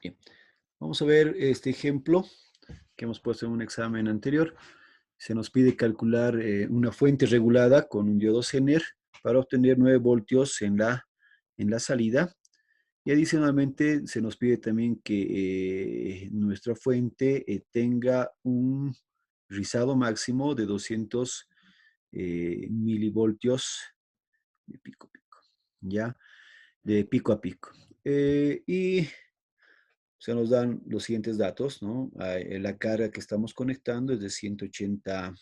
Bien, vamos a ver este ejemplo que hemos puesto en un examen anterior. Se nos pide calcular una fuente regulada con un diodo Zener para obtener 9 voltios en la salida. Y adicionalmente se nos pide también que nuestra fuente tenga un rizado máximo de 200 milivoltios de pico a pico, ¿ya? De pico a pico. Y se nos dan los siguientes datos, ¿no? La carga que estamos conectando es de 180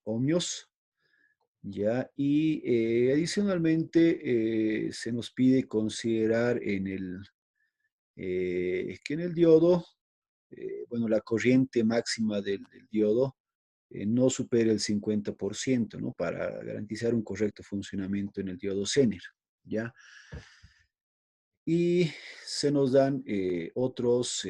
ohmios, ¿ya? Y adicionalmente se nos pide considerar que en el diodo, bueno, la corriente máxima del diodo no supere el 50%, ¿no? Para garantizar un correcto funcionamiento en el diodo Zener, ¿ya? Y se nos dan otros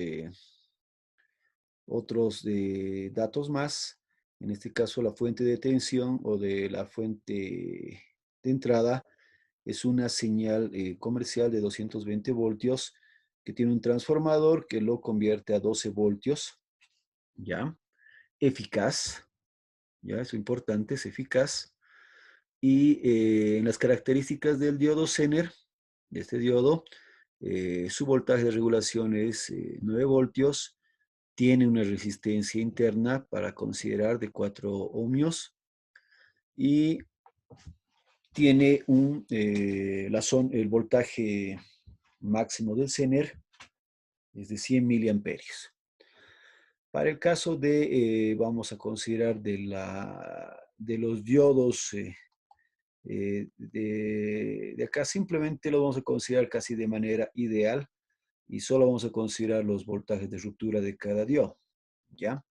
datos más, en este caso la fuente de tensión o de la fuente de entrada es una señal comercial de 220 voltios que tiene un transformador que lo convierte a 12 voltios, ¿ya? Eficaz, ¿ya? Eso es importante, es eficaz. Y en las características del diodo Zener, de este diodo, su voltaje de regulación es 9 voltios, tiene una resistencia interna para considerar de 4 ohmios y tiene el voltaje máximo del Zener es de 100 miliamperios. Para el caso vamos a considerar de los diodos de acá, simplemente lo vamos a considerar casi de manera ideal y solo vamos a considerar los voltajes de ruptura de cada diodo, ¿ya?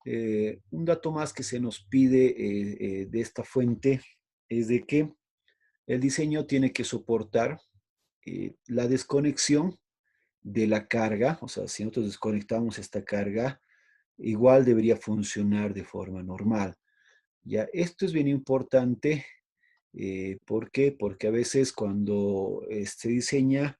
Un dato más que se nos pide de esta fuente es de que el diseño tiene que soportar la desconexión de la carga, o sea, si nosotros desconectamos esta carga, igual debería funcionar de forma normal. Ya, esto es bien importante. ¿Por qué? Porque a veces cuando se diseña,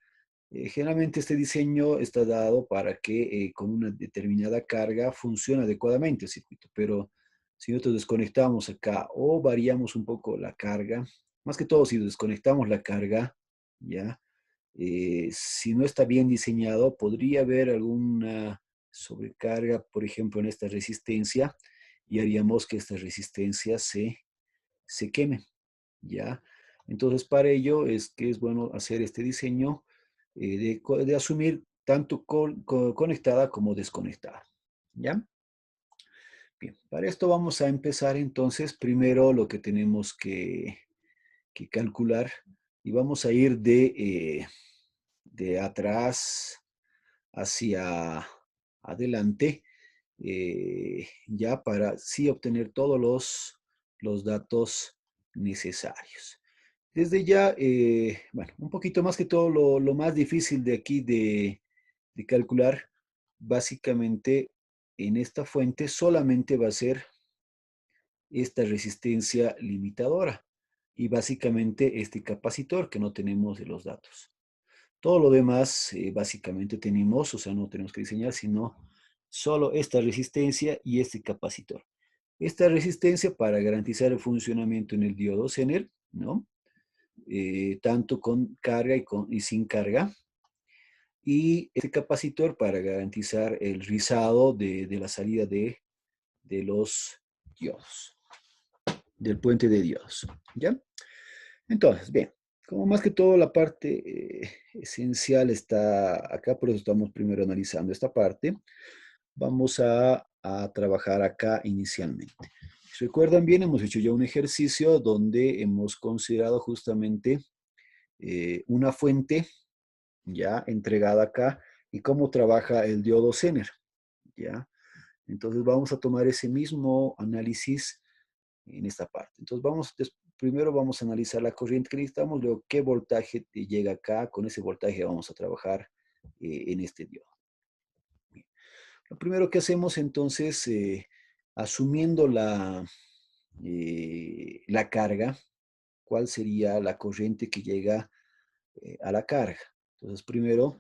generalmente este diseño está dado para que con una determinada carga funcione adecuadamente el circuito, pero si nosotros desconectamos acá o variamos un poco la carga, más que todo si desconectamos la carga, ¿ya? Si no está bien diseñado, podría haber alguna sobrecarga, por ejemplo, en esta resistencia, y haríamos que esta resistencia se queme, ¿ya? Entonces, para ello es que es bueno hacer este diseño de asumir tanto conectada como desconectada, ¿ya? Bien, para esto vamos a empezar entonces primero lo que tenemos que calcular y vamos a ir de atrás hacia adelante, ya para sí obtener todos los datos necesarios. Desde ya, bueno, un poquito más que todo, lo más difícil de aquí de calcular, básicamente en esta fuente solamente va a ser esta resistencia limitadora y básicamente este capacitor que no tenemos de los datos. Todo lo demás básicamente tenemos, o sea, no tenemos que diseñar, sino solo esta resistencia y este capacitor. Esta resistencia para garantizar el funcionamiento en el diodo Zener, ¿no? Tanto con carga y sin carga. Y este capacitor para garantizar el rizado de la salida de los diodos, del puente de diodos. ¿Ya? Entonces, bien, como más que todo la parte esencial está acá, por eso estamos primero analizando esta parte, vamos a trabajar acá inicialmente. Si recuerdan bien, hemos hecho ya un ejercicio donde hemos considerado justamente una fuente ya entregada acá y cómo trabaja el diodo Zener, ¿ya? Entonces vamos a tomar ese mismo análisis en esta parte. Entonces primero vamos a analizar la corriente que necesitamos, luego qué voltaje te llega acá, con ese voltaje vamos a trabajar en este diodo. Bien. Lo primero que hacemos entonces, asumiendo la carga, ¿cuál sería la corriente que llega a la carga? Entonces primero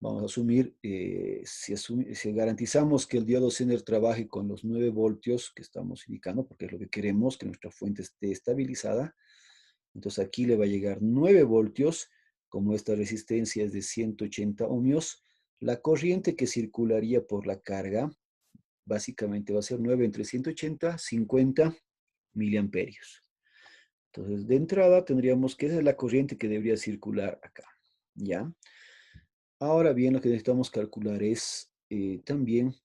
vamos a asumir, si garantizamos que el diodo Zener trabaje con los 9 voltios que estamos indicando, porque es lo que queremos, que nuestra fuente esté estabilizada, entonces aquí le va a llegar 9 voltios, como esta resistencia es de 180 ohmios, la corriente que circularía por la carga básicamente va a ser 9 entre 180, 50 miliamperios. Entonces, de entrada tendríamos que esa es la corriente que debería circular acá, ¿ya? Ahora bien, lo que necesitamos calcular es también,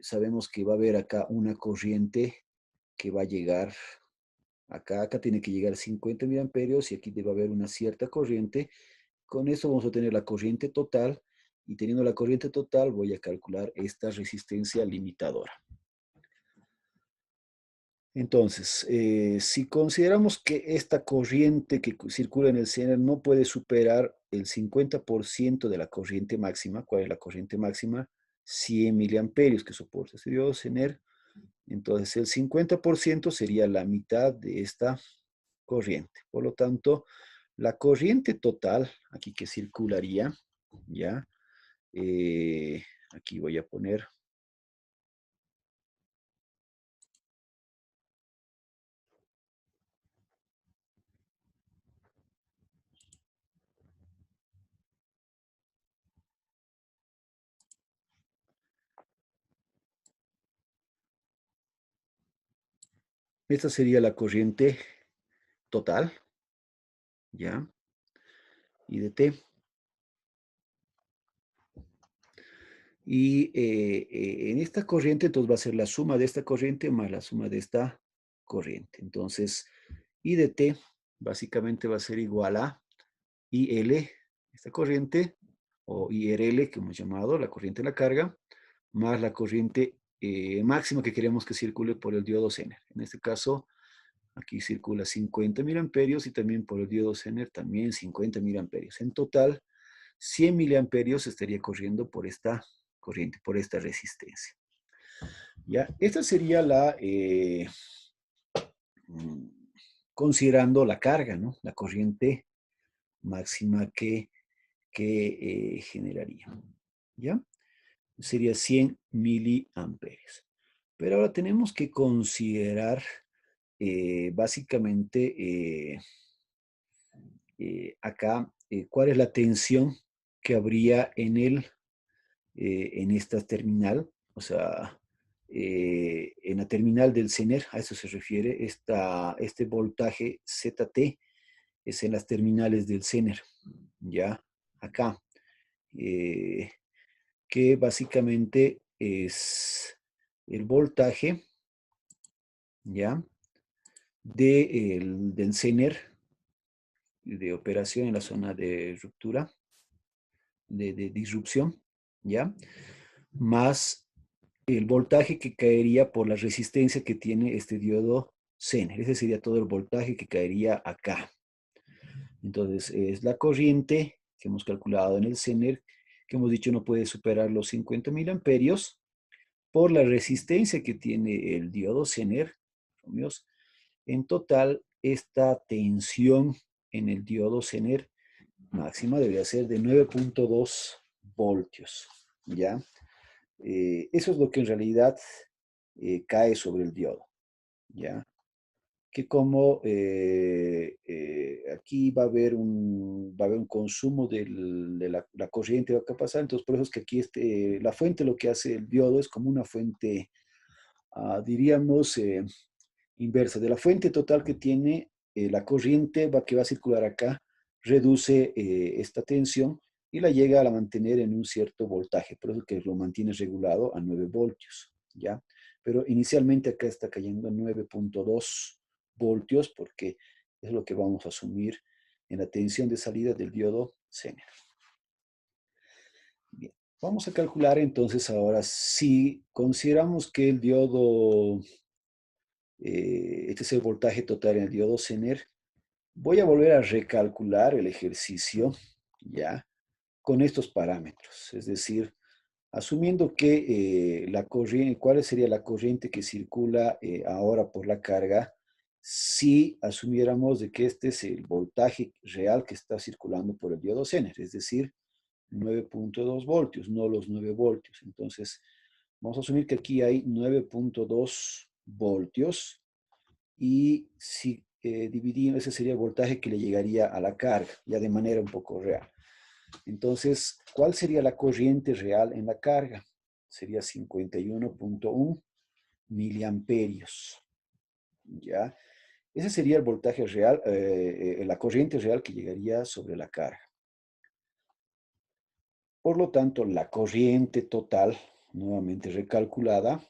sabemos que va a haber acá una corriente que va a llegar acá, tiene que llegar 50 miliamperios y aquí debe haber una cierta corriente. Con eso vamos a tener la corriente total y teniendo la corriente total voy a calcular esta resistencia limitadora. Entonces, si consideramos que esta corriente que circula en el Zener no puede superar el 50% de la corriente máxima, ¿cuál es la corriente máxima? 100 miliamperios que soporta este diodo Zener. Entonces, el 50% sería la mitad de esta corriente. Por lo tanto, la corriente total, aquí que circularía, ¿ya? Aquí voy a poner, esta sería la corriente total, ¿ya? Y de T. Y en esta corriente, entonces va a ser la suma de esta corriente más la suma de esta corriente. Entonces, I de T básicamente va a ser igual a IL, esta corriente, o IRL, que hemos llamado, la corriente de la carga, más la corriente máxima que queremos que circule por el diodo Zener. En este caso, aquí circula 50 miliamperios y también por el diodo Zener también 50 miliamperios. En total, 100 miliamperios estaría corriendo por esta corriente, por esta resistencia. ¿Ya? Esta sería la, mm, considerando la carga, ¿no? La corriente máxima que generaría. ¿Ya? Sería 100 miliamperios. Pero ahora tenemos que considerar básicamente acá cuál es la tensión que habría en esta terminal, o sea, en la terminal del Zener, a eso se refiere, este voltaje ZT es en las terminales del Zener, ya, acá, eh, que básicamente es el voltaje, ya, del Zener de operación en la zona de ruptura, de disrupción, ya, más el voltaje que caería por la resistencia que tiene este diodo Zener. Ese sería todo el voltaje que caería acá. Entonces, es la corriente que hemos calculado en el Zener, que hemos dicho no puede superar los 50 miliamperios, por la resistencia que tiene el diodo Zener. En total, esta tensión en el diodo Zener máxima debería ser de 9.2 voltios, ¿ya? Eso es lo que en realidad cae sobre el diodo, ¿ya? Que como aquí va a haber un consumo de la corriente va a pasar, entonces por eso es que aquí la fuente lo que hace el diodo es como una fuente, diríamos, inversa. De la fuente total que tiene, la corriente que va a circular acá reduce esta tensión y la llega a mantener en un cierto voltaje, por eso que lo mantiene regulado a 9 voltios, ¿ya? Pero inicialmente acá está cayendo a 9.2 voltios porque es lo que vamos a asumir en la tensión de salida del diodo Zener. Bien, vamos a calcular entonces ahora si consideramos que el diodo, este es el voltaje total en el diodo Zener, voy a volver a recalcular el ejercicio ya con estos parámetros, es decir, asumiendo que la corriente, ¿cuál sería la corriente que circula ahora por la carga? Si asumiéramos de que este es el voltaje real que está circulando por el diodo Zener, es decir, 9.2 voltios, no los 9 voltios. Entonces, vamos a asumir que aquí hay 9.2 voltios y si dividimos, ese sería el voltaje que le llegaría a la carga, ya de manera un poco real. Entonces, ¿cuál sería la corriente real en la carga? Sería 51.1 miliamperios. ¿Ya? Ese sería el voltaje real, la corriente real que llegaría sobre la carga. Por lo tanto, la corriente total, nuevamente recalculada,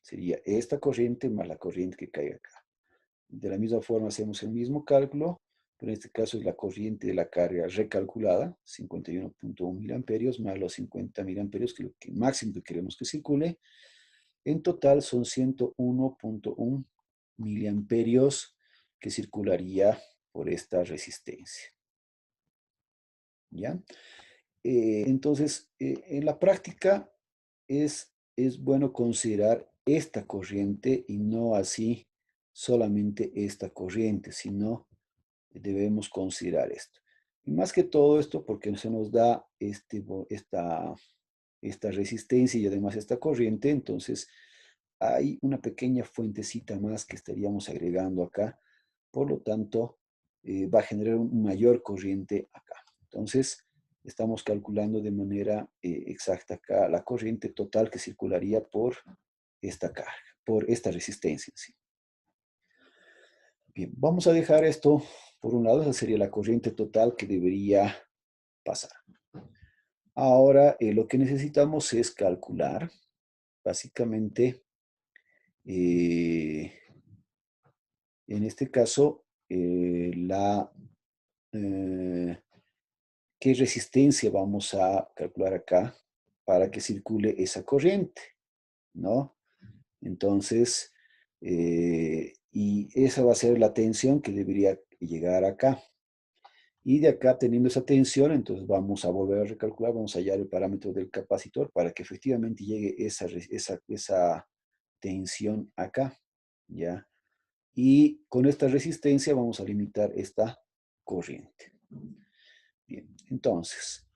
sería esta corriente más la corriente que cae acá. De la misma forma hacemos el mismo cálculo, pero en este caso es la corriente de la carga recalculada, 51.1 miliamperios más los 50 miliamperios, que es lo máximo que queremos que circule. En total son 101.1 miliamperios que circularía por esta resistencia. ¿Ya? Entonces, en la práctica es bueno considerar esta corriente y no así solamente esta corriente, sino debemos considerar esto. Y más que todo esto, porque se nos da esta resistencia y además esta corriente, entonces hay una pequeña fuentecita más que estaríamos agregando acá, por lo tanto va a generar una mayor corriente acá. Entonces estamos calculando de manera exacta acá la corriente total que circularía por esta carga, por esta resistencia en sí. Bien, vamos a dejar esto por un lado, esa sería la corriente total que debería pasar. Ahora, lo que necesitamos es calcular, básicamente, en este caso, eh, qué resistencia vamos a calcular acá para que circule esa corriente, ¿no? Entonces, y esa va a ser la tensión que debería llegar acá. Y de acá, teniendo esa tensión, entonces vamos a volver a recalcular, vamos a hallar el parámetro del capacitor para que efectivamente llegue esa tensión acá, ¿ya? Y con esta resistencia vamos a limitar esta corriente. Bien, entonces,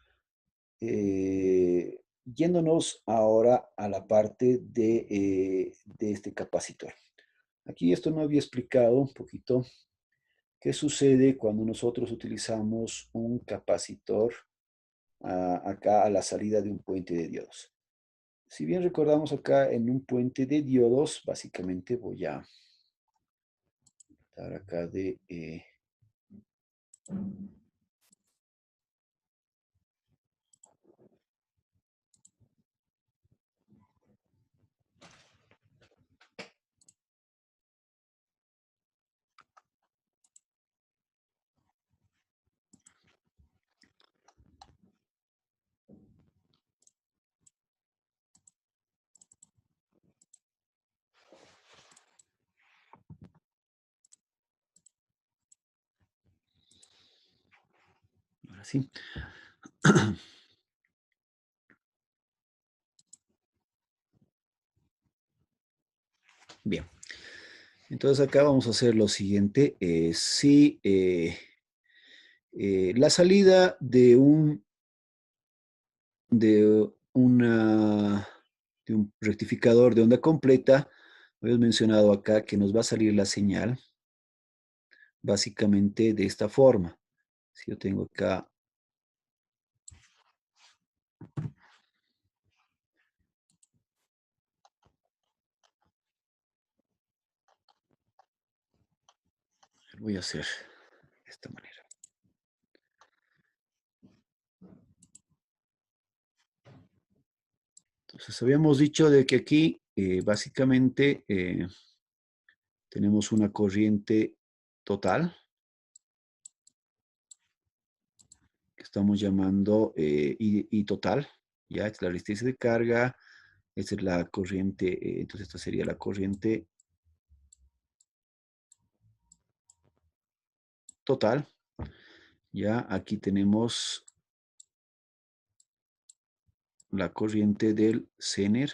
yéndonos ahora a la parte de este capacitor. Aquí esto no había explicado un poquito qué sucede cuando nosotros utilizamos un capacitor acá a la salida de un puente de diodos. Si bien recordamos acá en un puente de diodos, básicamente voy a dar acá de... ahora sí. Bien. Entonces acá vamos a hacer lo siguiente. Si la salida de, una, de un rectificador de onda completa, habíamos mencionado acá que nos va a salir la señal básicamente de esta forma. Si yo tengo acá voy a hacer de esta manera. Entonces habíamos dicho de que aquí básicamente tenemos una corriente total que estamos llamando I total, ya es la resistencia de carga, esta es la corriente, entonces esta sería la corriente total, ya aquí tenemos la corriente del Zener.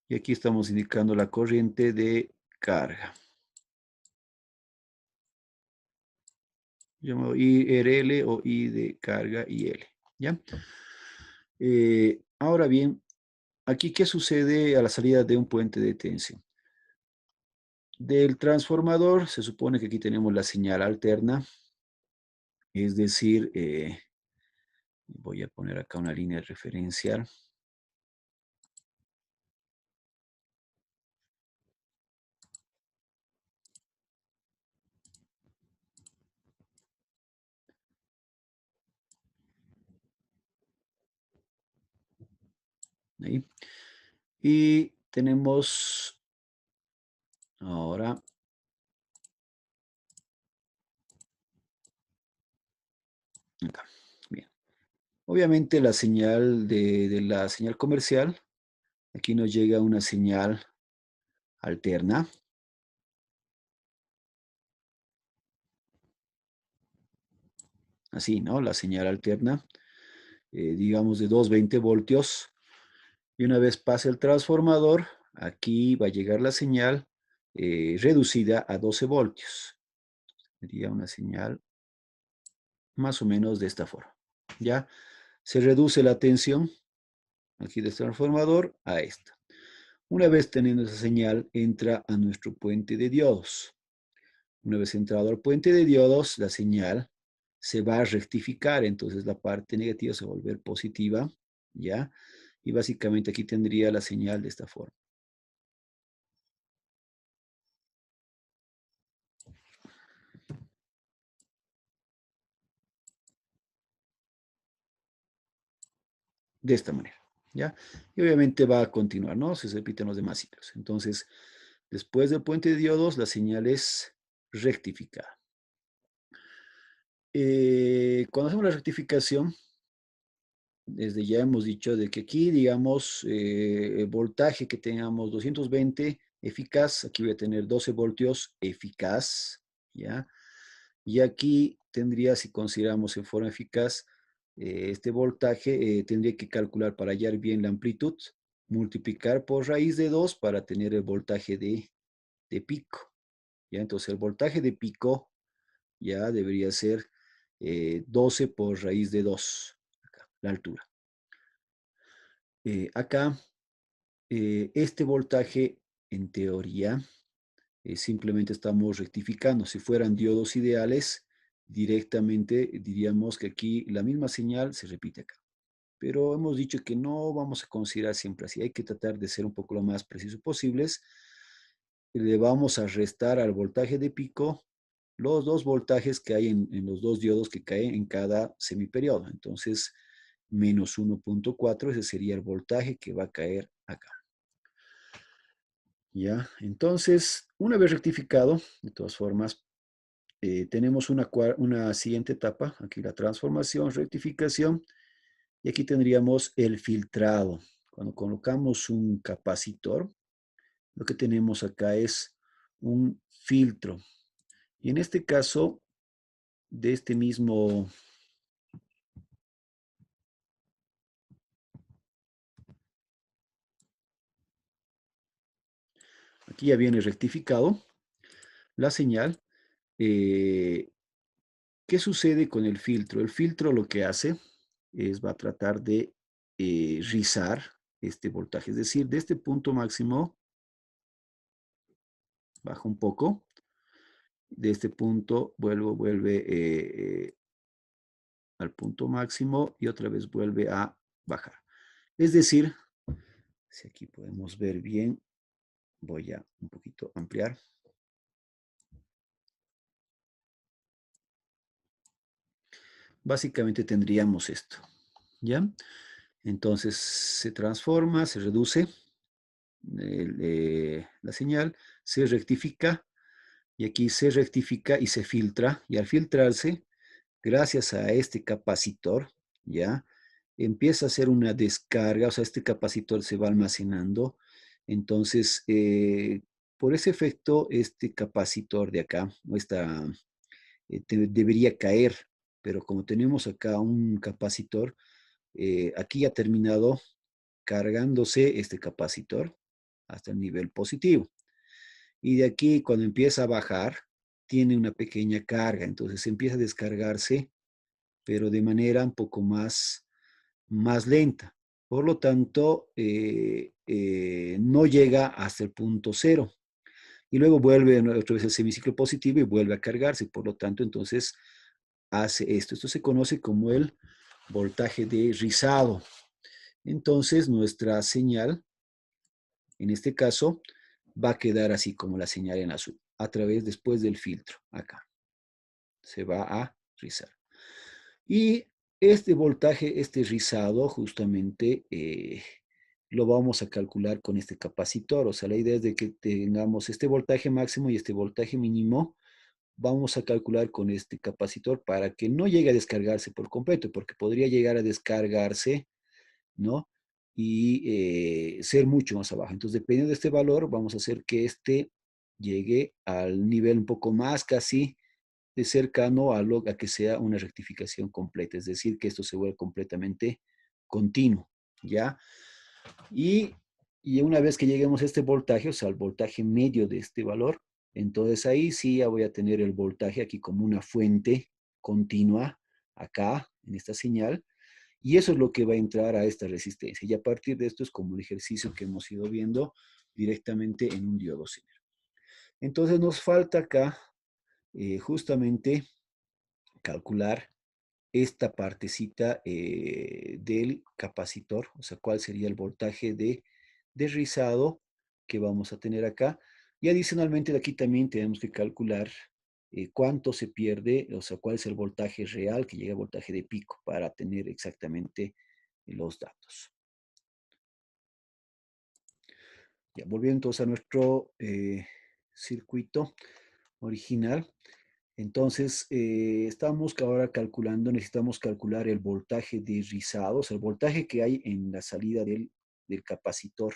Y aquí estamos indicando la corriente de carga. llamado IRL o I de carga IL, ¿ya? Ahora bien, aquí, ¿qué sucede a la salida de un puente de tensión? Del transformador, se supone que aquí tenemos la señal alterna, es decir, voy a poner acá una línea referencial. Ahí. Y tenemos ahora, acá, bien. Obviamente la señal de la señal comercial, aquí nos llega una señal alterna, así, ¿no? La señal alterna, digamos de 220 voltios. Y una vez pase el transformador, aquí va a llegar la señal reducida a 12 voltios. Sería una señal más o menos de esta forma. ¿Ya? Se reduce la tensión aquí del transformador a esta. Una vez teniendo esa señal, entra a nuestro puente de diodos. Una vez entrado al puente de diodos, la señal se va a rectificar, entonces la parte negativa se va a volver positiva, ¿ya? Y básicamente aquí tendría la señal de esta forma. De esta manera, ¿ya? Y obviamente va a continuar, ¿no? Se repiten los demás ciclos. Entonces, después del puente de diodos, la señal es rectificada. Cuando hacemos la rectificación, desde ya hemos dicho de que aquí, digamos, el voltaje que tengamos 220 eficaz, aquí voy a tener 12 voltios eficaz, ¿ya? Y aquí tendría, si consideramos en forma eficaz, este voltaje, tendría que calcular para hallar bien la amplitud, multiplicar por raíz de 2 para tener el voltaje de pico, ¿ya? Entonces el voltaje de pico ya debería ser 12 por raíz de 2, acá, la altura. Acá, este voltaje, en teoría, simplemente estamos rectificando. Si fueran diodos ideales, directamente diríamos que aquí la misma señal se repite acá. Pero hemos dicho que no vamos a considerar siempre así. Hay que tratar de ser un poco lo más preciso posibles. Le vamos a restar al voltaje de pico los dos voltajes que hay en los dos diodos que caen en cada semiperiodo. Entonces, menos 1.4, ese sería el voltaje que va a caer acá. ¿Ya? Entonces, una vez rectificado, de todas formas, tenemos una siguiente etapa, aquí la transformación, rectificación, y aquí tendríamos el filtrado. Cuando colocamos un capacitor, lo que tenemos acá es un filtro. Y en este caso, de este mismo, aquí ya viene rectificado la señal. Eh, ¿Qué sucede con el filtro? El filtro lo que hace es, va a tratar de rizar este voltaje, es decir, de este punto máximo, baja un poco, de este punto vuelve al punto máximo y otra vez vuelve a bajar. Es decir, si aquí podemos ver bien, voy a un poquito ampliar. Básicamente tendríamos esto, ¿ya? Entonces se transforma, se reduce la señal, se rectifica y aquí se rectifica y se filtra, y al filtrarse, gracias a este capacitor, ¿ya? Empieza a hacer una descarga, o sea, este capacitor se va almacenando. Entonces, por ese efecto, este capacitor de acá, o esta, debería caer, pero como tenemos acá un capacitor, aquí ha terminado cargándose este capacitor hasta el nivel positivo. Y de aquí, cuando empieza a bajar, tiene una pequeña carga, entonces empieza a descargarse, pero de manera un poco más lenta. Por lo tanto, no llega hasta el punto cero. Y luego vuelve otra vez el semiciclo positivo y vuelve a cargarse. Por lo tanto, entonces hace esto. Esto se conoce como el voltaje de rizado. Entonces, nuestra señal, en este caso, va a quedar así como la señal en azul, a través después del filtro, acá. Se va a rizar. Y este voltaje, este rizado, justamente lo vamos a calcular con este capacitor. O sea, la idea es de que tengamos este voltaje máximo y este voltaje mínimo. Vamos a calcular con este capacitor para que no llegue a descargarse por completo, porque podría llegar a descargarse, ¿no? Y ser mucho más abajo. Entonces, dependiendo de este valor, vamos a hacer que este llegue al nivel un poco más casi de cercano a que sea una rectificación completa, es decir, que esto se vuelva completamente continuo, ¿ya? Y, y una vez que lleguemos a este voltaje, o sea, al voltaje medio de este valor, entonces ahí sí ya voy a tener el voltaje aquí como una fuente continua, acá, en esta señal, y eso es lo que va a entrar a esta resistencia. Y a partir de esto es como el ejercicio que hemos ido viendo directamente en un diodo Zener. Entonces nos falta acá justamente calcular esta partecita del capacitor, o sea, cuál sería el voltaje de rizado que vamos a tener acá. Y adicionalmente de aquí también tenemos que calcular cuánto se pierde, o sea, cuál es el voltaje real que llega a voltaje de pico para tener exactamente los datos. Ya, volviendo entonces a nuestro circuito original. Entonces, estamos ahora calculando, necesitamos calcular el voltaje de rizado, o sea, el voltaje que hay en la salida del capacitor,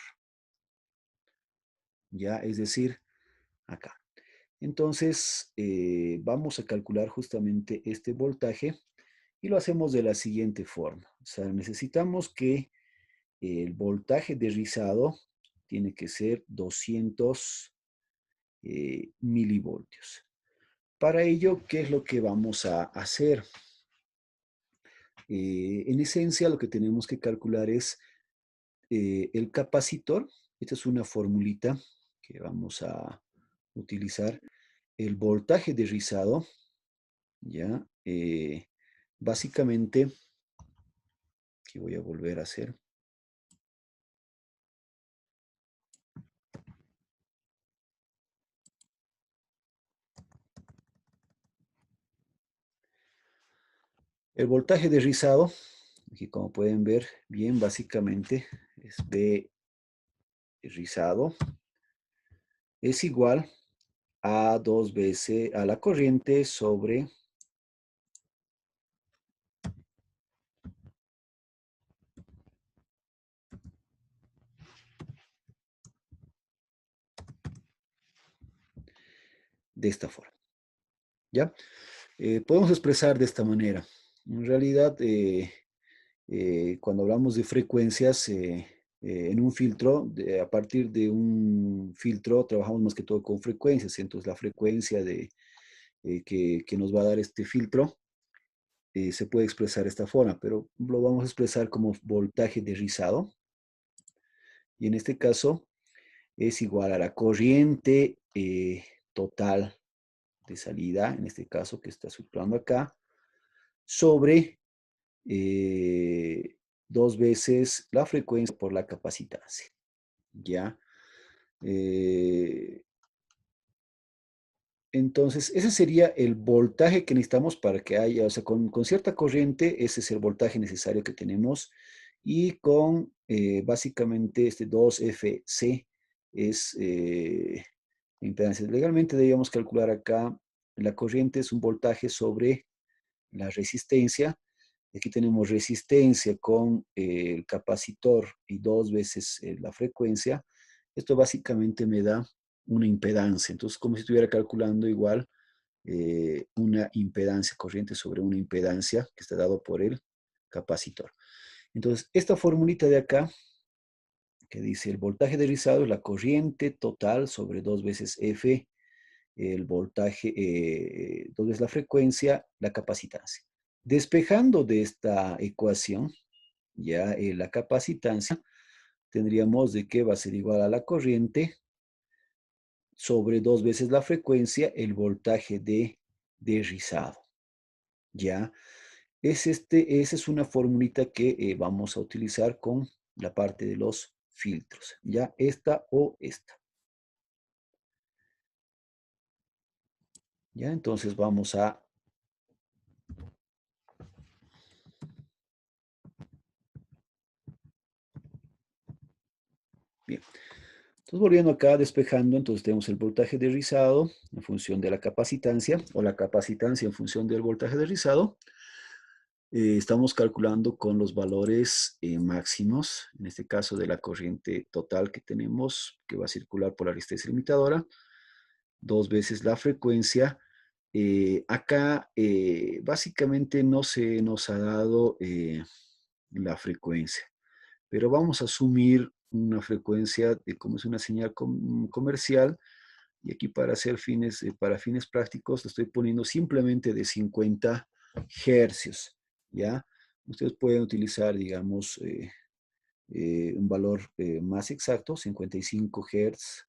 ¿ya? Es decir, acá. Entonces, vamos a calcular justamente este voltaje y lo hacemos de la siguiente forma. O sea, necesitamos que el voltaje de rizado tiene que ser 200 milivoltios. Para ello, ¿qué es lo que vamos a hacer? En esencia, lo que tenemos que calcular es el capacitor. Esta es una formulita que vamos a utilizar. El voltaje de rizado, ¿ya? Básicamente, que voy a volver a hacer. El voltaje de rizado, aquí como pueden ver bien, básicamente es B rizado, es igual a 2 veces a la corriente sobre de esta forma, ¿ya? Podemos expresar de esta manera. En realidad, cuando hablamos de frecuencias en un filtro, a partir de un filtro trabajamos más que todo con frecuencias. Entonces, la frecuencia que nos va a dar este filtro se puede expresar de esta forma, pero lo vamos a expresar como voltaje de rizado. Y en este caso es igual a la corriente total de salida, en este caso que está soplando acá, sobre 2 veces la frecuencia por la capacitancia. ¿Ya? Eh, entonces, ese sería el voltaje que necesitamos para que haya, o sea, con cierta corriente, ese es el voltaje necesario que tenemos. Y con básicamente este 2FC es impedancia. Legalmente debíamos calcular acá, la corriente es un voltaje sobre la resistencia. Aquí tenemos resistencia con el capacitor y 2 veces la frecuencia. Esto básicamente me da una impedancia. Entonces, como si estuviera calculando igual una impedancia corriente sobre una impedancia que está dado por el capacitor. Entonces, esta formulita de acá, que dice el voltaje de rizado es la corriente total sobre 2 veces F el voltaje, dos veces la frecuencia, la capacitancia. Despejando de esta ecuación, ya la capacitancia, tendríamos de que va a ser igual a la corriente sobre dos veces la frecuencia, el voltaje de rizado. ¿Ya? Esa es una formulita que vamos a utilizar con la parte de los filtros. ¿Ya? Esta o esta. ¿Ya? Entonces vamos a... Bien. Entonces, volviendo acá, despejando, entonces tenemos el voltaje de rizado en función de la capacitancia, o la capacitancia en función del voltaje de rizado. Estamos calculando con los valores máximos, en este caso de la corriente total que tenemos, que va a circular por la resistencia limitadora, dos veces la frecuencia. Acá básicamente no se nos ha dado la frecuencia, pero vamos a asumir una frecuencia de como es una señal comercial, y aquí para hacer fines, para fines prácticos, le estoy poniendo simplemente de 50 hercios, ¿ya? Ustedes pueden utilizar, digamos, un valor más exacto, 55 Hz,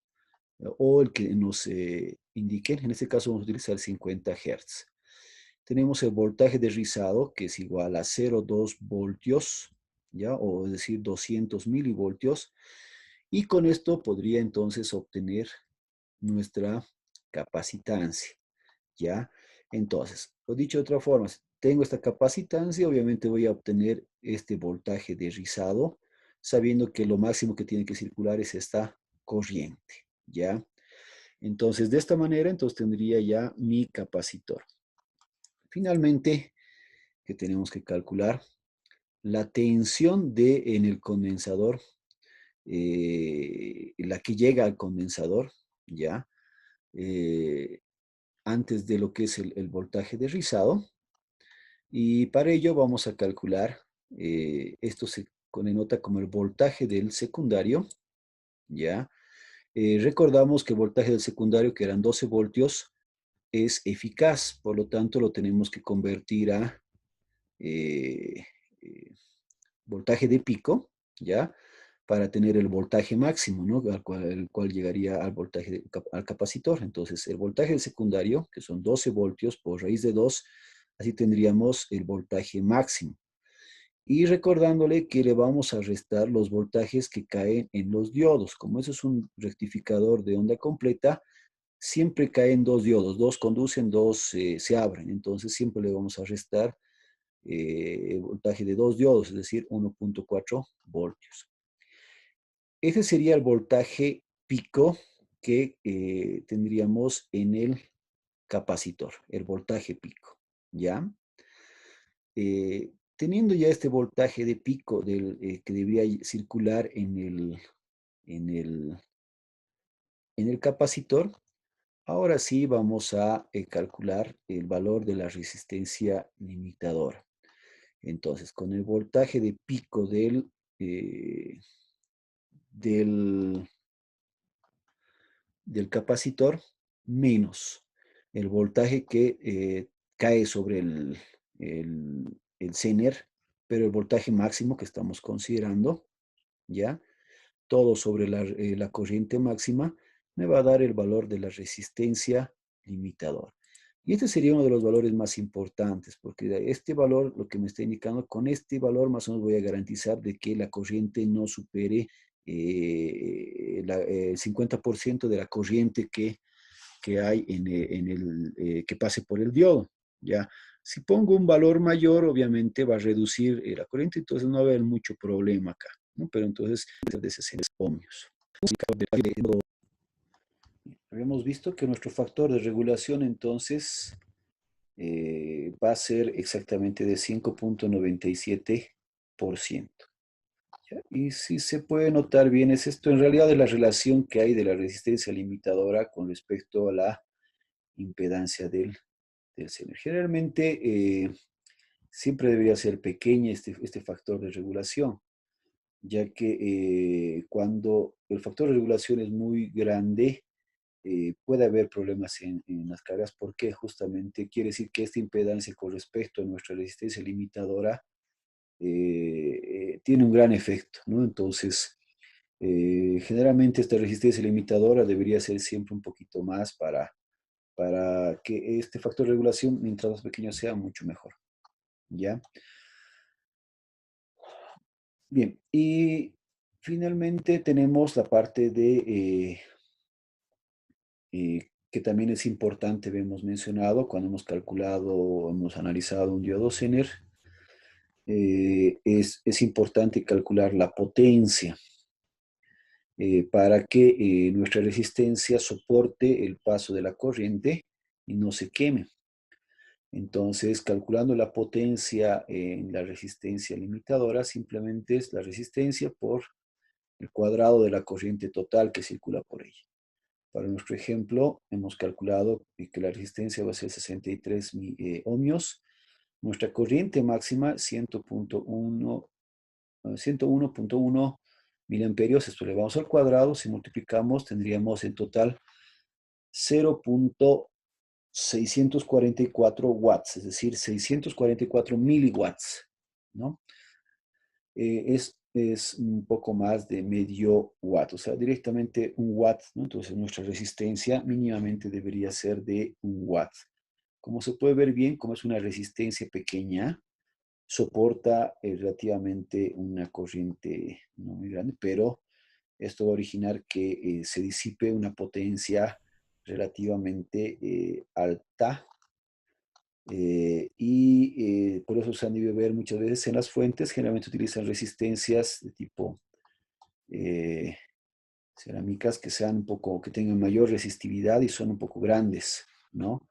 o el que nos indiquen. En este caso vamos a utilizar 50 Hz. Tenemos el voltaje de rizado, que es igual a 0,2 voltios, ¿ya? O es decir, 200 milivoltios. Y con esto podría entonces obtener nuestra capacitancia, ¿ya? Entonces, lo dicho de otra forma, si tengo esta capacitancia, obviamente voy a obtener este voltaje de rizado, sabiendo que lo máximo que tiene que circular es esta corriente, ¿ya? Entonces, de esta manera, entonces tendría ya mi capacitor. Finalmente, que tenemos que calcular la tensión en el condensador, la que llega al condensador, ¿ya? Eh, antes de lo que es el voltaje de rizado. Y para ello vamos a calcular, esto se denota como el voltaje del secundario, ¿ya? Recordamos que el voltaje del secundario, que eran 12 voltios, es eficaz, por lo tanto lo tenemos que convertir a eh, eh, voltaje de pico, ¿ya? Para tener el voltaje máximo, ¿no? El cual llegaría al voltaje al capacitor. Entonces, el voltaje del secundario, que son 12 voltios por raíz de 2, así tendríamos el voltaje máximo. Y recordándole que le vamos a restar los voltajes que caen en los diodos. Como eso es un rectificador de onda completa, siempre caen dos diodos. Dos conducen, dos se abren. Entonces, siempre le vamos a restar el voltaje de dos diodos, es decir, 1,4 voltios. Ese sería el voltaje pico que tendríamos en el capacitor, el voltaje pico, ¿ya? Teniendo ya este voltaje de pico que debería circular en el, en el capacitor, ahora sí vamos a calcular el valor de la resistencia limitadora. Entonces, con el voltaje de pico eh, del, del capacitor menos el voltaje que cae sobre el Zener, pero el voltaje máximo que estamos considerando, ¿ya? Todo sobre la corriente máxima, me va a dar el valor de la resistencia limitadora. Y este sería uno de los valores más importantes, porque este valor, lo que me está indicando, con este valor más o menos voy a garantizar de que la corriente no supere el 50% de la corriente que hay que pase por el diodo, ¿ya? Si pongo un valor mayor, obviamente va a reducir la corriente, entonces no va a haber mucho problema acá, ¿no? Pero entonces, de 60 ohmios. Habíamos visto que nuestro factor de regulación entonces va a ser exactamente de 5,97%. ¿Ya? Y si se puede notar bien, es esto en realidad de la relación que hay de la resistencia limitadora con respecto a la impedancia del Zener. Generalmente siempre debería ser pequeña este factor de regulación, ya que cuando el factor de regulación es muy grande, puede haber problemas en las cargas, porque justamente quiere decir que esta impedancia con respecto a nuestra resistencia limitadora tiene un gran efecto, ¿no? Entonces, generalmente esta resistencia limitadora debería ser siempre un poquito más para que este factor de regulación, mientras más pequeño sea, mucho mejor, ¿ya? Bien, y finalmente tenemos la parte de, que también es importante, hemos mencionado, cuando hemos calculado, hemos analizado un diodo Zener, es importante calcular la potencia para que nuestra resistencia soporte el paso de la corriente y no se queme. Entonces, calculando la potencia en la resistencia limitadora, simplemente es la resistencia por el cuadrado de la corriente total que circula por ella. Para nuestro ejemplo, hemos calculado que la resistencia va a ser 63 ohmios. Nuestra corriente máxima, 101.1 miliamperios. Esto le vamos al cuadrado. Si multiplicamos, tendríamos en total 0.644 watts, es decir, 644 miliwatts, ¿no? Es un poco más de medio watt, o sea, directamente un watt, ¿no? Entonces nuestra resistencia mínimamente debería ser de un watt. Como se puede ver bien, como es una resistencia pequeña, soporta relativamente una corriente no muy grande, pero esto va a originar que se disipe una potencia relativamente alta, por eso se han debido ver muchas veces en las fuentes, generalmente utilizan resistencias de tipo eh, cerámicas que sean un poco, que tengan mayor resistividad y son un poco grandes, ¿no?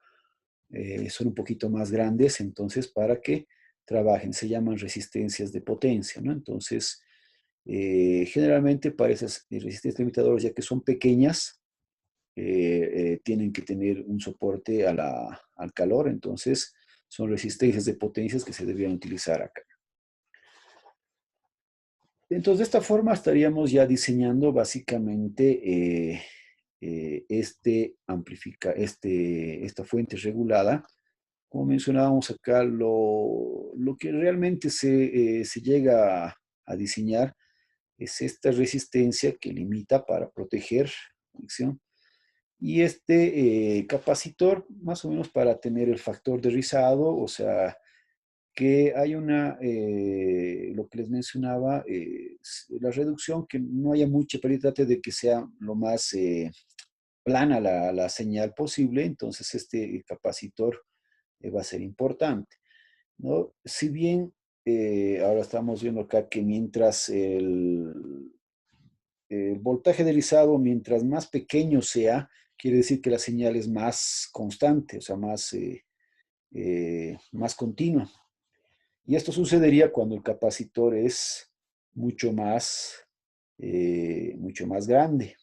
Son un poquito más grandes, entonces, para que trabajen, se llaman resistencias de potencia, ¿no? Entonces, generalmente para esas resistencias limitadoras, ya que son pequeñas, tienen que tener un soporte al calor, entonces son resistencias de potencias que se debían utilizar acá. Entonces, de esta forma estaríamos ya diseñando básicamente esta fuente regulada. Como mencionábamos acá, lo que realmente se llega a diseñar es esta resistencia que limita para proteger la conexión. Y este capacitor, más o menos para tener el factor de rizado, o sea, que hay lo que les mencionaba, la reducción, que no haya mucha, pero trate de que sea lo más plana la señal posible, entonces este capacitor va a ser importante, ¿no? Si bien ahora estamos viendo acá que mientras el voltaje de rizado, mientras más pequeño sea, quiere decir que la señal es más constante, o sea, más continua. Y esto sucedería cuando el capacitor es mucho más grande.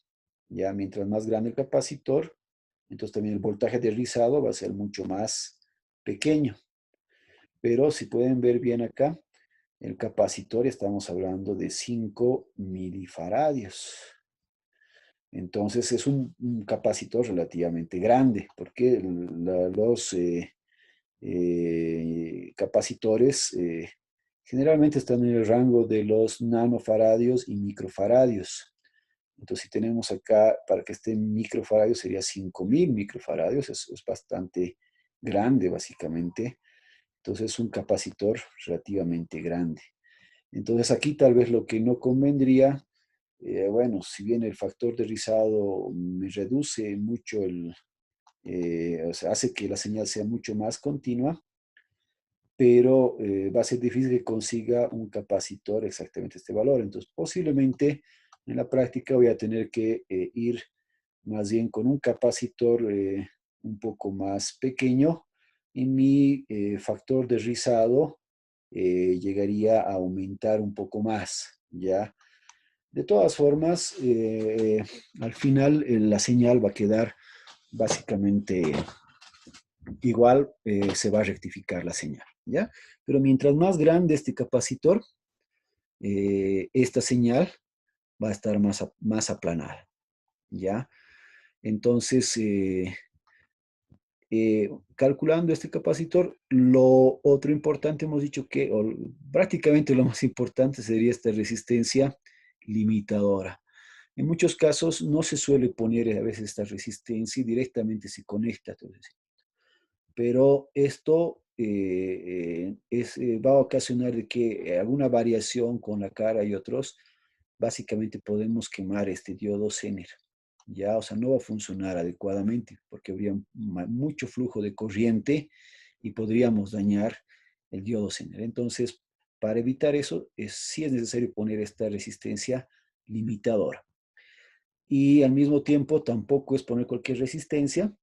Ya mientras más grande el capacitor, entonces también el voltaje de rizado va a ser mucho más pequeño. Pero si pueden ver bien acá, el capacitor estamos hablando de 5 milifaradios. Entonces es un capacitor relativamente grande, porque los capacitores generalmente están en el rango de los nanofaradios y microfaradios. Entonces, si tenemos acá, para que esté en microfaradios, sería 5000 microfaradios, es bastante grande, básicamente. Entonces, es un capacitor relativamente grande. Entonces, aquí tal vez lo que no convendría, bueno, si bien el factor de rizado me reduce mucho o sea, hace que la señal sea mucho más continua, pero va a ser difícil que consiga un capacitor exactamente este valor. Entonces, posiblemente en la práctica voy a tener que ir más bien con un capacitor un poco más pequeño y mi factor de rizado llegaría a aumentar un poco más, ¿ya? De todas formas, al final la señal va a quedar básicamente igual, se va a rectificar la señal, ¿ya? Pero mientras más grande este capacitor, esta señal va a estar más aplanada, ¿ya? Entonces, calculando este capacitor, lo otro importante hemos dicho que, o prácticamente lo más importante sería esta resistencia limitadora. En muchos casos no se suele poner a veces esta resistencia y directamente se conecta a todo eso. Pero esto va a ocasionar de que alguna variación con la cara y otros, básicamente podemos quemar este diodo Zener. Ya, o sea, no va a funcionar adecuadamente porque habría mucho flujo de corriente y podríamos dañar el diodo Zener. Entonces, para evitar eso, sí es necesario poner esta resistencia limitadora. Y al mismo tiempo, tampoco es poner cualquier resistencia.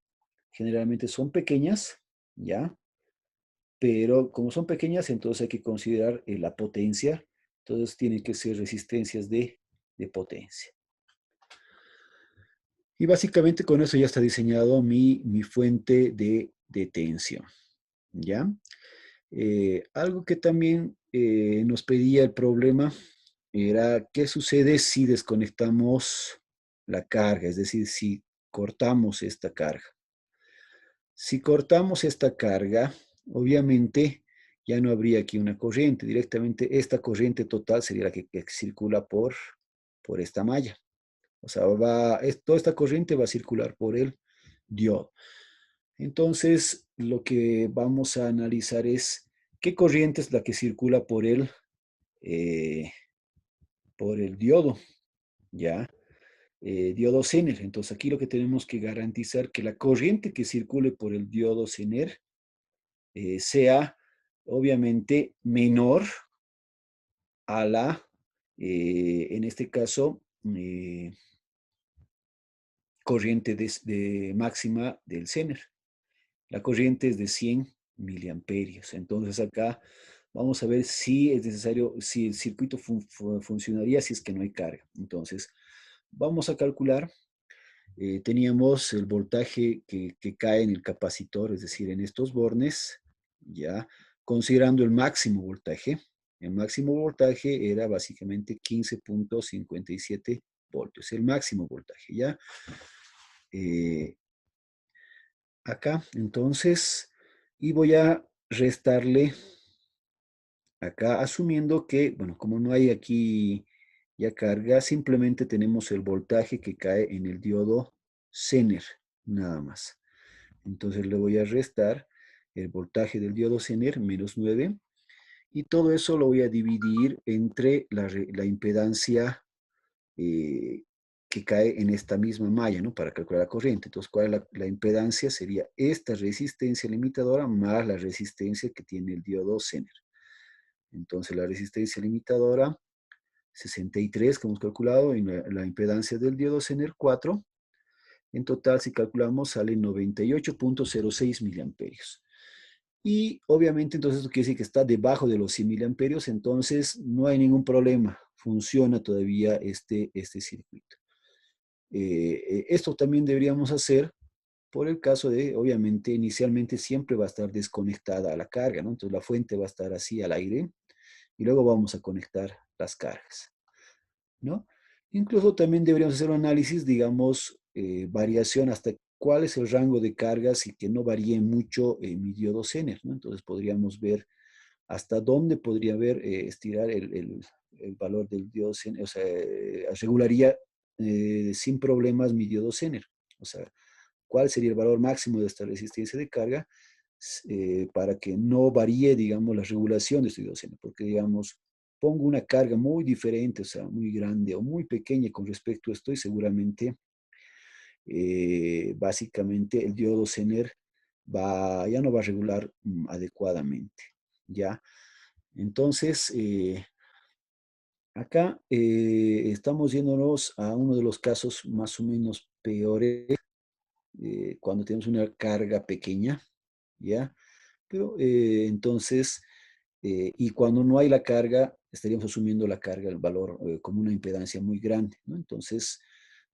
Generalmente son pequeñas, ¿ya? Pero como son pequeñas, entonces hay que considerar la potencia. Entonces tienen que ser resistencias de potencia. Y básicamente con eso ya está diseñado mi fuente de tensión. ¿Ya? Algo que también nos pedía el problema era qué sucede si desconectamos la carga, es decir, si cortamos esta carga. Si cortamos esta carga, obviamente ya no habría aquí una corriente. Directamente esta corriente total sería la que circula por esta malla. O sea, toda esta corriente va a circular por el diodo. Entonces, lo que vamos a analizar es qué corriente es la que circula eh, por el diodo, ¿ya? Diodo Zener. Entonces, aquí lo que tenemos que garantizar que la corriente que circule por el diodo Zener sea obviamente menor a en este caso, corriente máxima del Zener. La corriente es de 100 miliamperios. Entonces acá vamos a ver si es necesario, si el circuito funcionaría si es que no hay carga. Entonces, vamos a calcular. Teníamos el voltaje que cae en el capacitor, es decir, en estos bornes, ya considerando el máximo voltaje. El máximo voltaje era básicamente 15.57 voltios, el máximo voltaje, ¿ya? Eh, acá, entonces, y voy a restarle acá, asumiendo que, bueno, como no hay aquí ya carga, simplemente tenemos el voltaje que cae en el diodo Zener, nada más. Entonces le voy a restar el voltaje del diodo Zener, menos 9, y todo eso lo voy a dividir entre la impedancia que cae en esta misma malla, ¿no? Para calcular la corriente. Entonces, ¿cuál es la impedancia? Sería esta resistencia limitadora más la resistencia que tiene el diodo Zener. Entonces, la resistencia limitadora, 63 que hemos calculado, y la impedancia del diodo Zener, 4. En total, si calculamos, sale 98.06 miliamperios. Y obviamente, entonces, esto quiere decir que está debajo de los 100 miliamperios, entonces no hay ningún problema. Funciona todavía este circuito. Esto también deberíamos hacer por el caso de, obviamente, inicialmente siempre va a estar desconectada a la carga, ¿no? Entonces la fuente va a estar así al aire y luego vamos a conectar las cargas, ¿no? Incluso también deberíamos hacer un análisis, digamos, variación hasta cuál es el rango de cargas y que no varíe mucho mi diodo Zener, ¿no? Entonces podríamos ver hasta dónde podría haber estirar el valor del diodo Zener, o sea, regularía sin problemas mi diodo Zener. O sea, cuál sería el valor máximo de esta resistencia de carga para que no varíe, digamos, la regulación de este diodo Zener. Porque, digamos, pongo una carga muy diferente, o sea, muy grande o muy pequeña con respecto a esto y seguramente, básicamente, el diodo Zener ya no va a regular adecuadamente, ¿ya? Entonces, acá estamos yéndonos a uno de los casos más o menos peores cuando tenemos una carga pequeña, ¿ya? Pero entonces, y cuando no hay la carga, estaríamos asumiendo la carga, el valor como una impedancia muy grande, ¿no? Entonces,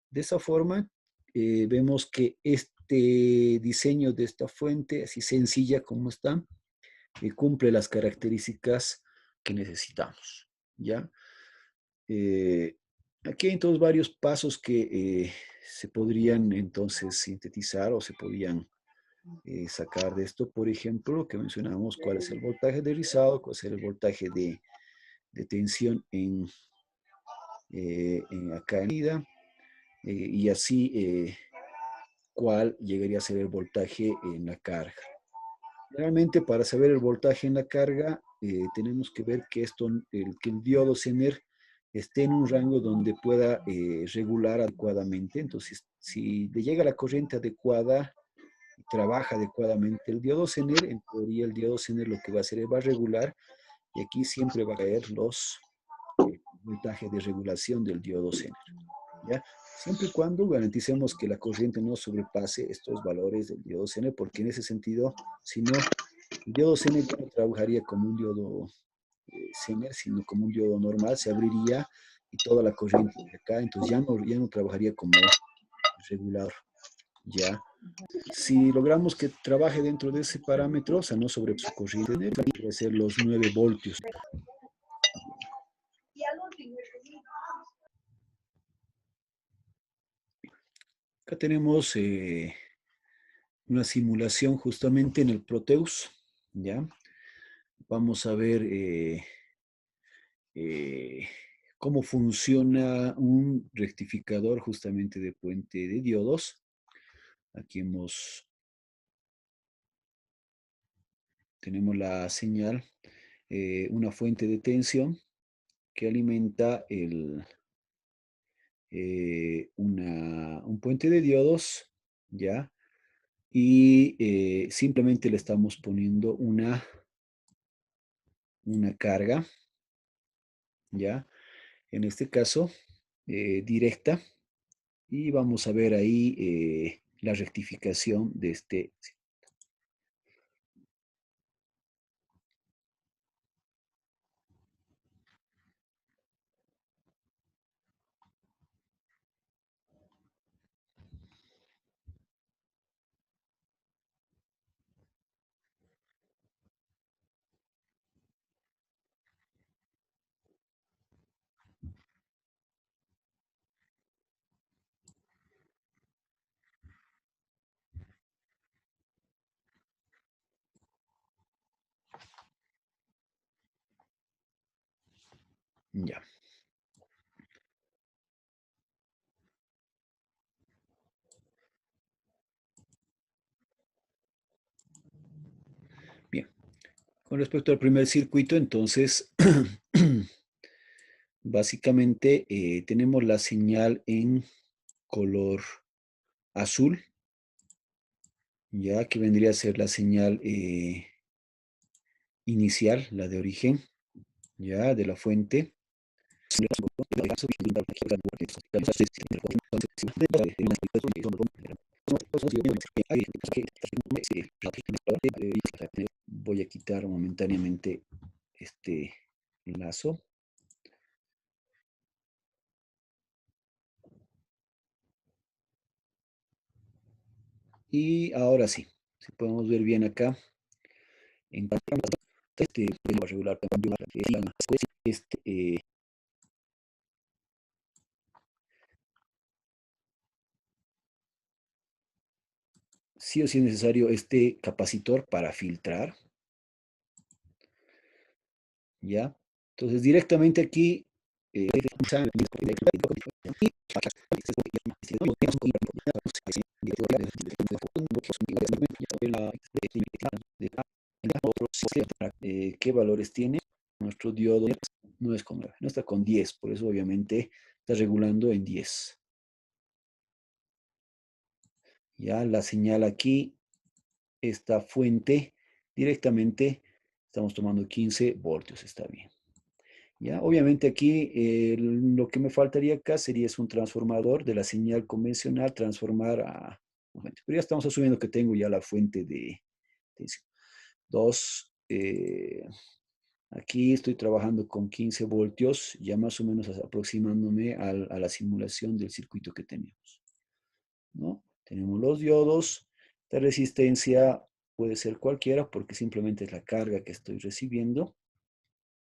de esa forma, vemos que este diseño de esta fuente, así sencilla como está, cumple las características que necesitamos, ¿ya? Aquí hay entonces varios pasos que se podrían entonces sintetizar o se podían sacar de esto. Por ejemplo, que mencionamos cuál es el voltaje de rizado, cuál es el voltaje de tensión acá en ida, y así cuál llegaría a ser el voltaje en la carga. Realmente para saber el voltaje en la carga tenemos que ver que, que el diodo Zener esté en un rango donde pueda regular adecuadamente. Entonces, si le llega la corriente adecuada y trabaja adecuadamente el diodo Zener, en teoría el diodo Zener lo que va a hacer es va a regular y aquí siempre va a caer los voltajes de regulación del diodo Zener. ¿Ya? Siempre y cuando garanticemos que la corriente no sobrepase estos valores del diodo Zener, porque en ese sentido, si no, el diodo Zener ya no trabajaría como un diodo Zener, sino como un diodo normal, se abriría y toda la corriente de acá, entonces ya no trabajaría como regulador, ¿ya? Si logramos que trabaje dentro de ese parámetro, o sea, no sobre su corriente, va a ser los 9 voltios. Acá tenemos una simulación justamente en el Proteus, ¿ya? Vamos a ver eh, cómo funciona un rectificador justamente de puente de diodos. Aquí tenemos la señal, una fuente de tensión que alimenta un puente de diodos, ¿ya? Y simplemente le estamos poniendo una carga, ¿ya? En este caso, directa, y vamos a ver ahí la rectificación de este. Ya, bien. Con respecto al primer circuito, entonces, básicamente tenemos la señal en color azul, ya que vendría a ser la señal inicial, la de origen, ya de la fuente. Voy a quitar momentáneamente este lazo. Y ahora sí, si podemos ver bien acá, en regular sí o sí es necesario este capacitor para filtrar, ¿ya? Entonces directamente aquí ¿qué valores tiene? Nuestro diodo no es con 9, no está con 10, por eso obviamente está regulando en 10. Ya la señal aquí, esta fuente, directamente estamos tomando 15 voltios, está bien. Ya, obviamente aquí lo que me faltaría acá sería es un transformador de la señal convencional, transformar a... Pero ya estamos asumiendo que tengo ya la fuente de tensión. Dos, aquí estoy trabajando con 15 voltios, ya más o menos aproximándome a la simulación del circuito que tenemos, ¿no? Tenemos los diodos, la resistencia puede ser cualquiera porque simplemente es la carga que estoy recibiendo,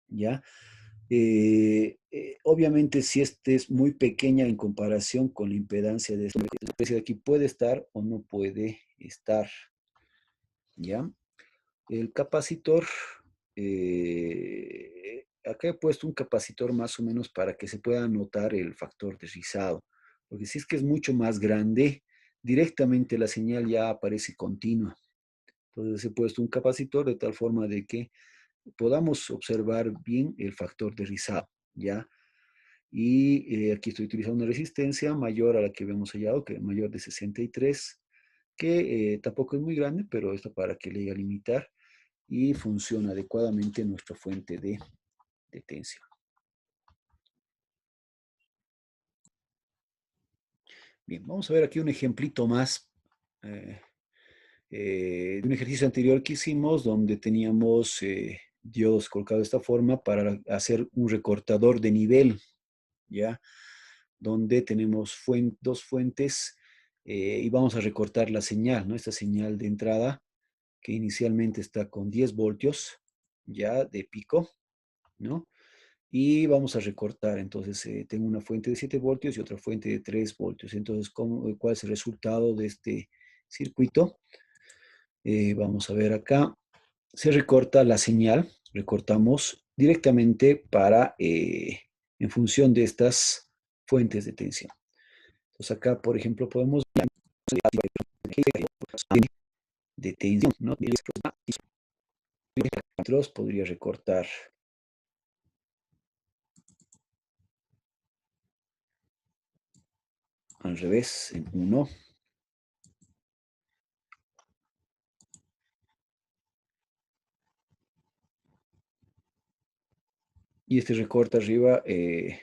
¿ya? Obviamente, si este es muy pequeña en comparación con la impedancia de esta especie de aquí, puede estar o no puede estar, ¿ya? El capacitor, acá he puesto un capacitor más o menos para que se pueda notar el factor de rizado, porque si es que es mucho más grande, directamente la señal ya aparece continua. Entonces he puesto un capacitor de tal forma de que podamos observar bien el factor de rizado, ¿ya? Y aquí estoy utilizando una resistencia mayor a la que habíamos hallado, que es mayor de 63, que tampoco es muy grande, pero esto para que le llegue a limitar y funciona adecuadamente nuestra fuente de tensión. Bien, vamos a ver aquí un ejemplito más eh, de un ejercicio anterior que hicimos donde teníamos diodos colocados de esta forma para hacer un recortador de nivel, ¿ya? Donde tenemos dos fuentes y vamos a recortar la señal, ¿no? Esta señal de entrada que inicialmente está con 10 voltios, ya de pico, ¿no? Y vamos a recortar, entonces tengo una fuente de 7 voltios y otra fuente de 3 voltios. Entonces, ¿cuál es el resultado de este circuito? Vamos a ver acá. Se recorta la señal, recortamos directamente en función de estas fuentes de tensión. Entonces acá, por ejemplo, podemos ver de tensión, ¿no? Podría recortar al revés, en uno. Y este recorte arriba es